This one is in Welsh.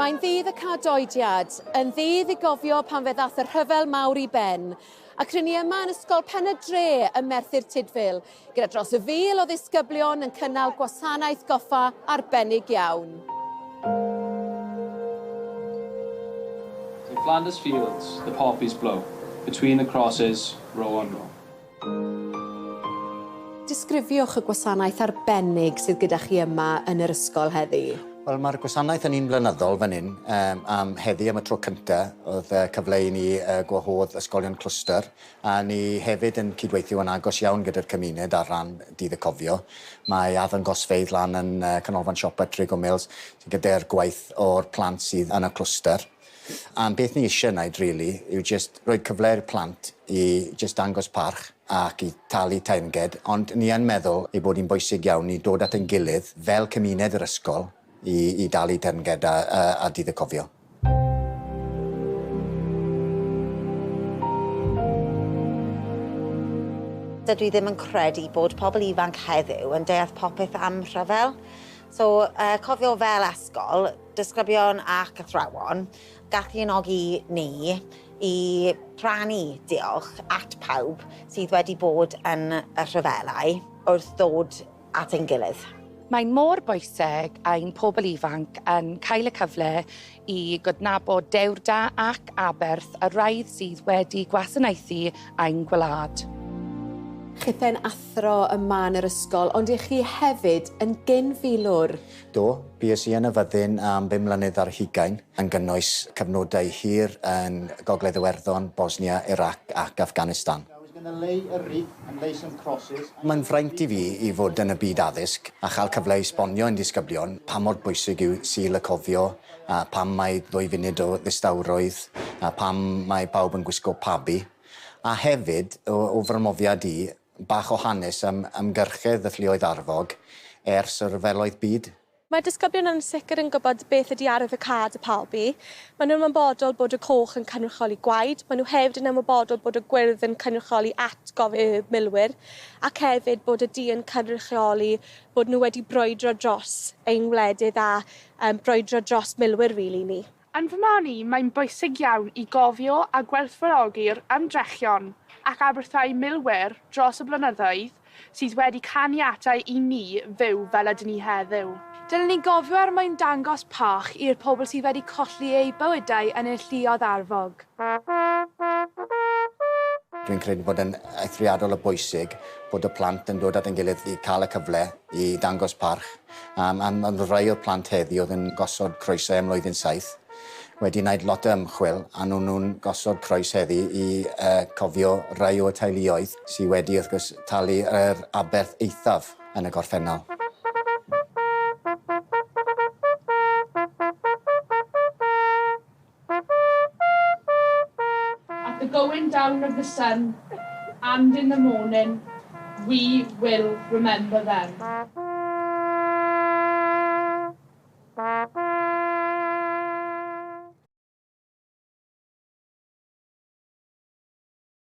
Mae'n ddydd y Cadoediad, yn ddydd i gofio pan fe ddath y Rhyfel Mawr i ben, ac rydyn ni yma yn Ysgol Penydre ym Merthyr Tydfil, gyda dros 1,000 o ddisgyblion yn cynnal gwasanaeth goffa arbennig iawn. In Flanders fields, the poppies blow, between the crosses, row on row. Disgrifiwch y gwasanaeth arbennig sydd gyda chi yma yn yr ysgol heddi. Wel, mae'r gwasanaeth yn un blynyddol fan hyn. Am heddi am y tro cyntaf, oedd cyfle i ni gwahodd ysgolion clwster, a ni hefyd yn cydweithio yn agos iawn gyda'r cymuned ar ran dydd y cofio. Mae addangosfeydd lan yn canolfan siopa Trig o Mills gyda'r gwaith o'r plant sydd yn y clwster. A beth ni eisiau wneud, really, yw just rhoi cyfle i'r plant i just dangos parch ac i talu teyrnged, ond ni yn meddwl ei bod hi'n bwysig iawn i dod at ein gilydd fel cymuned yr ysgol i dalu teyrnged a dydd y cofio. Dydw i ddim yn credu bod pobl ifanc heddiw yn deall popeth am rhyfel. So, cofio fel ysgol, disgyblion ac athrawon, gath i enogi ni i rhannu diolch at pawb sydd wedi bod yn y rhyfelau wrth ddod at ein gilydd. Mae'n mor bwysig ein pobl ifanc yn cael y cyfle i gydnabod dewr da ac aberth y rhai sydd wedi gwasanaethu ein gwlad. Chythen athro yma yn yr ysgol, ond ych chi hefyd yn gynfilwr. Do, bues i yn y fyddin am 5 mlynedd ar 20 yn gynnwys cyfnodau hir yn Gogledd Iwerddon, Bosnia, Irac ac Afghanistan. Mae'n fraint i fi i fod yn y byd addysg a chael cyfle i sbonio yn disgyblion pa mor bwysig yw Sul y Cofio, a pam mae 2 funud o ddistawrwydd, a pam mae pawb yn gwisgo pabi. A hefyd, o fy mrofiad i, bach o hanes am ymgyrchedd y ffluoedd arfog ers y ryfeloedd byd. Mae disgyblion yn sicr yn gwybod beth ydy arwyddocâd y palbi. Maen nhw'n ymwybodol bod y coch yn cynrychioli gwaed. Maen nhw hefyd yn ymwybodol bod y gwyrdd yn cynrychioli at gofio'r milwyr. Ac hefyd bod y dŷ yn cynrychioli bod nhw wedi brwydro dros ein wledydd a brwydro dros milwyr rili ni. Yn fy marn i, mae'n bwysig iawn i gofio a gwerthfawrogi'r ymdrechion ac aberthau milwyr dros y blynyddoedd sydd wedi caniatáu i ni fyw fel ydyn ni heddiw. Dylen ni gofio er mwyn dangos pach i'r pobl sydd wedi colli eu bywydau yn y lluoedd arfog. Dwi'n credu bod yn eithriadol o bwysig bod y plant yn dod at ein gilydd i cael y cyfle i dangos parch. Mae rhai o'r plant heddi oedd yn gosod croesau ym mlwyddyn 7. Wedi wneud lot o ymchwil a nhw'n gosod croes heddi i cofio rhai o teuluoedd sydd wedi wrth gwrs talu yr aberth eithaf yn y gorffennol. At the going down of the sun and in the morning, we will remember them.